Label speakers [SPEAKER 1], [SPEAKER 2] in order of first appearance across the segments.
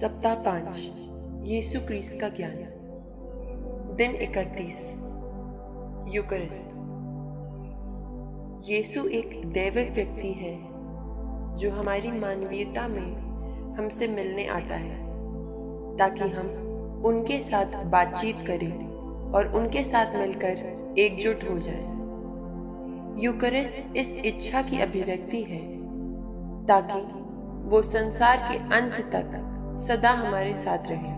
[SPEAKER 1] सप्ताह 5 यीशु क्रिस्त का ज्ञान। दिन 31 यूकरिस्ट। यीशु एक दैविक व्यक्ति है जो हमारी मानवीयता में हमसे मिलने आता है ताकि हम उनके साथ बातचीत करें और उनके साथ मिलकर एकजुट हो जाए। यूकरिस्ट इस इच्छा की अभिव्यक्ति है ताकि वो संसार के अंत तक सदा हमारे साथ रहे।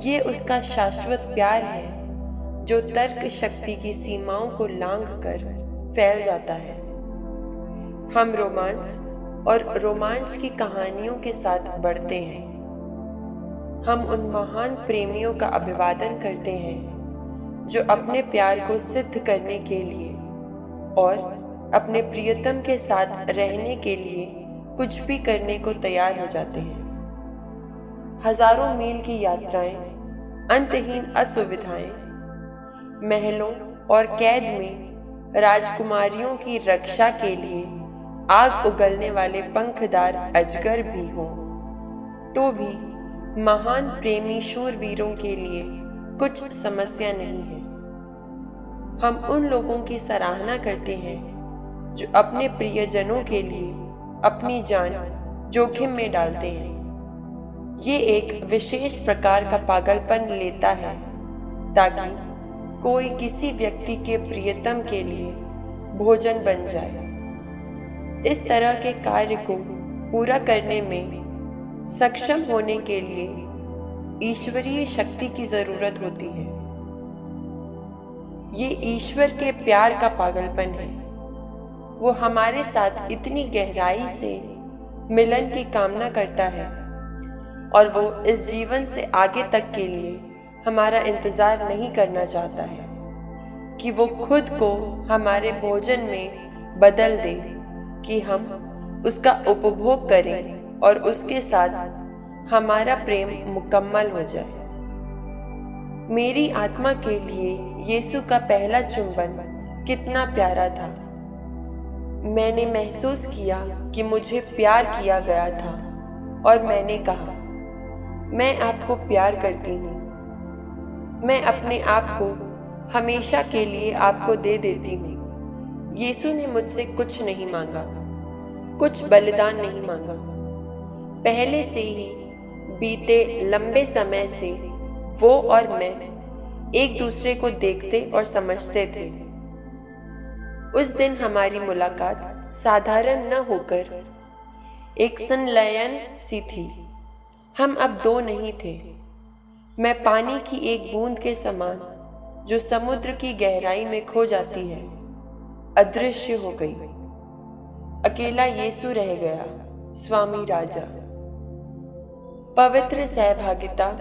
[SPEAKER 1] ये उसका शाश्वत प्यार है जो तर्क शक्ति की सीमाओं को लांघकर फैल जाता है। हम रोमांस और रोमांच की कहानियों के साथ बढ़ते हैं। हम उन महान प्रेमियों का अभिवादन करते हैं जो अपने प्यार को सिद्ध करने के लिए और अपने प्रियतम के साथ रहने के लिए कुछ भी करने को तैयार हो जाते हैं। हजारों मील की यात्राएं, अंतहीन असुविधाएं, महलों और कैद में राजकुमारियों की रक्षा के लिए आग उगलने वाले पंखदार अजगर भी हों, तो भी महान प्रेमी शूरवीरों के लिए कुछ समस्या नहीं है। हम उन लोगों की सराहना करते हैं जो अपने प्रियजनों के लिए अपनी जान जोखिम में डालते हैं। ये एक विशेष प्रकार का पागलपन लेता है ताकि कोई किसी व्यक्ति के प्रियतम के लिए भोजन बन जाए। इस तरह के कार्य को पूरा करने में सक्षम होने के लिए ईश्वरीय शक्ति की जरूरत होती है। ये ईश्वर के प्यार का पागलपन है। वो हमारे साथ इतनी गहराई से मिलन की कामना करता है और वो इस जीवन से आगे तक के लिए हमारा इंतजार नहीं करना चाहता है कि वो खुद को हमारे भोजन में बदल दे कि हम उसका उपभोग करें और उसके साथ हमारा प्रेम मुकम्मल हो जाए। मेरी आत्मा के लिए यीशु का पहला चुंबन कितना प्यारा था। मैंने महसूस किया कि मुझे प्यार किया गया था और मैंने कहा, मैं आपको प्यार करती हूँ। मैं अपने आप को हमेशा के लिए आपको दे देती हूँ। यीशु ने मुझसे कुछ नहीं मांगा, कुछ बलिदान नहीं मांगा। पहले से ही बीते लंबे समय से वो और मैं एक दूसरे को देखते और समझते थे। उस दिन हमारी मुलाकात साधारण न होकर एक संलयन सी थी। हम अब दो नहीं थे। मैं पानी की एक बूंद के समान जो समुद्र की गहराई में खो जाती है, अदृश्य हो गई। अकेला यीशु रह गया, स्वामी राजा। पवित्र सहभागिता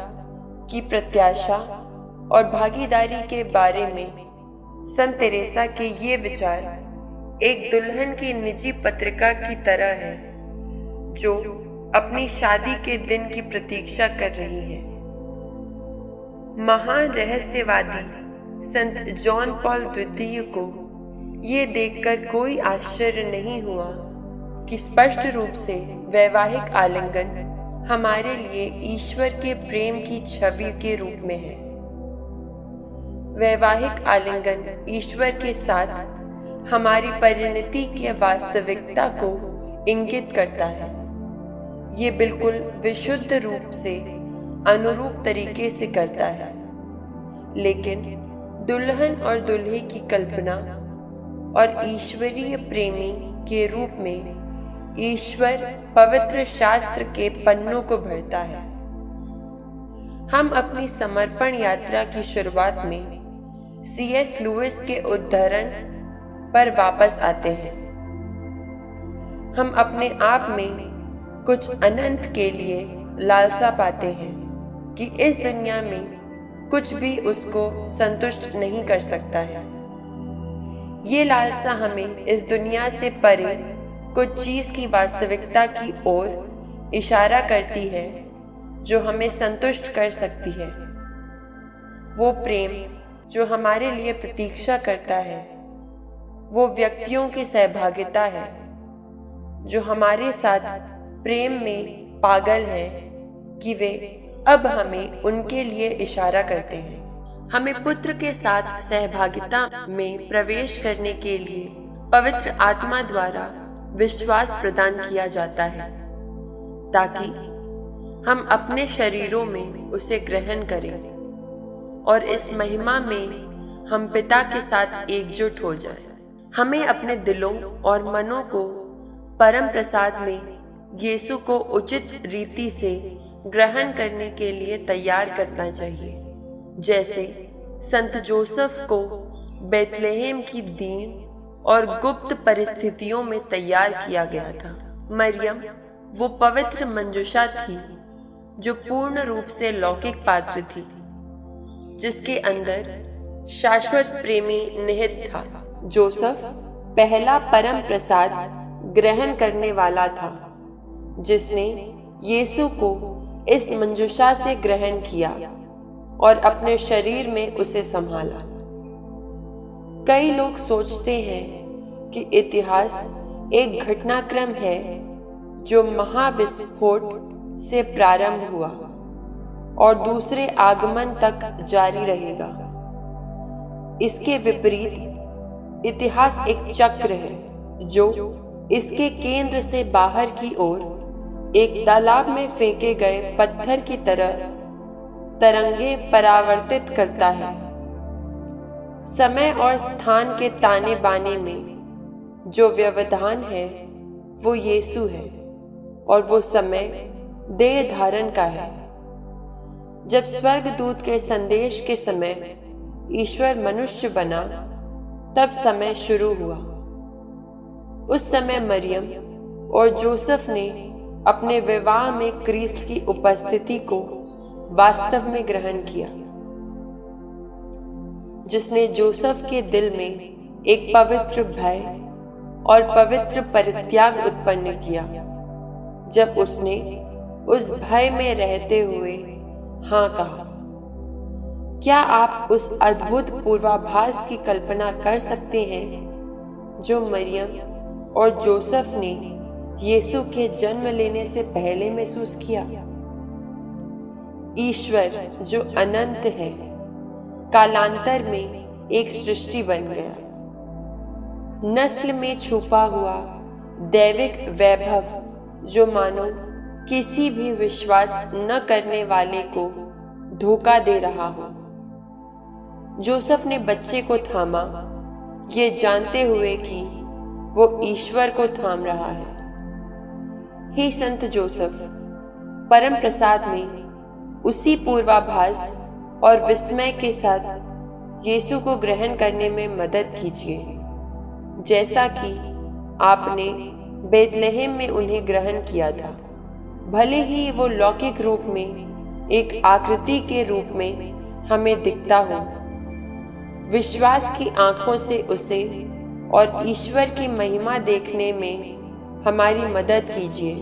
[SPEAKER 1] की प्रत्याशा और भागीदारी के बारे में संत तेरेसा के ये विचार एक दुल्हन की निजी पत्रिका की तरह है जो अपनी शादी के दिन की प्रतीक्षा कर रही है। महान रहस्यवादी संत जॉन पॉल द्वितीय को ये देखकर कोई आश्चर्य नहीं हुआ कि स्पष्ट रूप से वैवाहिक आलिंगन हमारे लिए ईश्वर के प्रेम की छवि के रूप में है। वैवाहिक आलिंगन ईश्वर के साथ हमारी परिणति की वास्तविकता को इंगित करता है। ये बिल्कुल विशुद्ध रूप से अनुरूप तरीके से करता है, लेकिन दुल्हन और दूल्हे की कल्पना और ईश्वरीय प्रेमी के रूप में ईश्वर पवित्र शास्त्र के पन्नों को भरता है। हम अपनी समर्पण यात्रा की शुरुआत में C.S. लुइस के उद्धरण पर वापस आते हैं। हम अपने आप में कुछ अनंत के लिए लालसा पाते हैं कि इस दुनिया में कुछ भी उसको संतुष्ट नहीं कर सकता है। ये लालसा हमें इस दुनिया से परे कुछ चीज की वास्तविकता की ओर इशारा करती है जो हमें संतुष्ट कर सकती है। वो प्रेम जो हमारे लिए प्रतीक्षा करता है, वो व्यक्तियों की सहभागिता है जो हमारे साथ प्रेम में पागल हैं कि वे अब हमें उनके लिए इशारा करते हैं। हमें पुत्र के साथ सहभागिता में प्रवेश करने के लिए पवित्र आत्मा द्वारा विश्वास प्रदान किया जाता है, ताकि हम अपने शरीरों में उसे ग्रहण करें और इस महिमा में हम पिता के साथ एकजुट हो जाएं। हमें अपने दिलों और मनों को परम प्रसाद में यीशु को उचित रीति से ग्रहण करने के लिए तैयार करना चाहिए, जैसे संत जोसेफ को बेथलेहम की दीन और गुप्त परिस्थितियों में तैयार किया गया था। मरियम वो पवित्र मंजुषा थी जो पूर्ण रूप से लौकिक पात्र थी, जिसके अंदर शाश्वत प्रेमी निहित था। जोसेफ पहला परम प्रसाद ग्रहण करने वाला था, जिसने यीशु को इस मंजुषा से ग्रहण किया और अपने शरीर में उसे संभाला। कई लोग सोचते हैं कि इतिहास एक घटनाक्रम है जो महाविस्फोट से प्रारंभ हुआ और दूसरे आगमन तक जारी रहेगा। इसके विपरीत इतिहास एक चक्र है जो इसके केंद्र से बाहर की ओर एक तालाब में फेंके गए पत्थर की तरह तरंगे परावर्तित करता है। समय और स्थान के ताने बाने में जो व्यवधान है वो यीशु है, और वो समय देह धारण का है। जब स्वर्गदूत के संदेश के समय ईश्वर मनुष्य बना, तब समय शुरू हुआ। उस समय मरियम और जोसेफ ने अपने विवाह में क्रिस्त की उपस्थिति को वास्तव में ग्रहण किया, जिसने जोसेफ के दिल में एक पवित्र भय और पवित्र परित्याग उत्पन्न किया। जब उसने उस भय में रहते हुए हाँ कहा। क्या आप उस अद्भुत पूर्वाभास की कल्पना कर सकते हैं जो मरियम और जोसेफ ने यीशु के जन्म लेने से पहले महसूस किया? ईश्वर जो अनंत है, कालांतर में एक सृष्टि बन गया। नस्ल में छुपा हुआ दैविक वैभव जो मानो किसी भी विश्वास न करने वाले को धोखा दे रहा हो। जोसेफ ने बच्चे को थामा, ये जानते हुए कि वो ईश्वर को थाम रहा है। हे संत जोसेफ, परम प्रसाद में उसी पूर्वाभास और विस्मय के साथ यीशु को ग्रहण करने में मदद कीजिए, जैसा कि आपने बेथलेहम में उन्हें ग्रहण किया था। भले ही वो लौकिक रूप में एक आकृति के रूप में हमें दिखता हो, विश्वास की आंखों से उसे और ईश्वर की महिमा देखने में हमारी मदद कीजिए,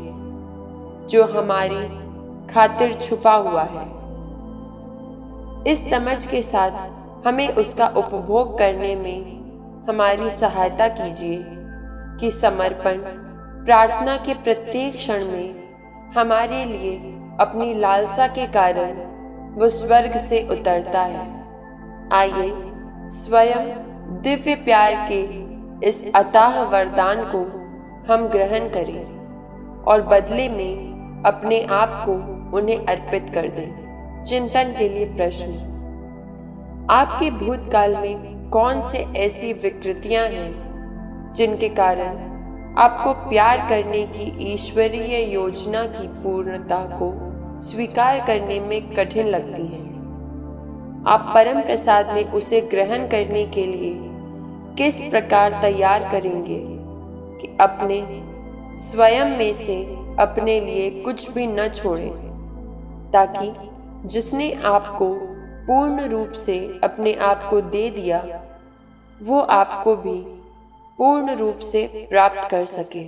[SPEAKER 1] जो हमारी खातिर छुपा हुआ है। इस समझ के साथ हमें उसका उपभोग करने में हमारी सहायता कीजिए कि समर्पण प्रार्थना के प्रत्येक क्षण में हमारे लिए अपनी लालसा के कारण वो स्वर्ग से उतरता है। आइए स्वयं दिव्य प्यार के इस अथाह वरदान को हम ग्रहण करें और बदले में अपने आप को उन्हें अर्पित कर दें। चिंतन के लिए प्रश्न: आपके भूतकाल में कौन से ऐसी विकृतियां हैं जिनके कारण आपको प्यार करने की ईश्वरीय योजना की पूर्णता को स्वीकार करने में कठिन लगती हैं? आप परम प्रसाद में उसे ग्रहण करने के लिए किस प्रकार तैयार करेंगे कि अपने स्वयं में से अपने लिए कुछ भी न छोड़ें, ताकि जिसने आपको पूर्ण रूप से अपने आप को दे दिया वो आपको भी पूर्ण रूप से प्राप्त कर सके।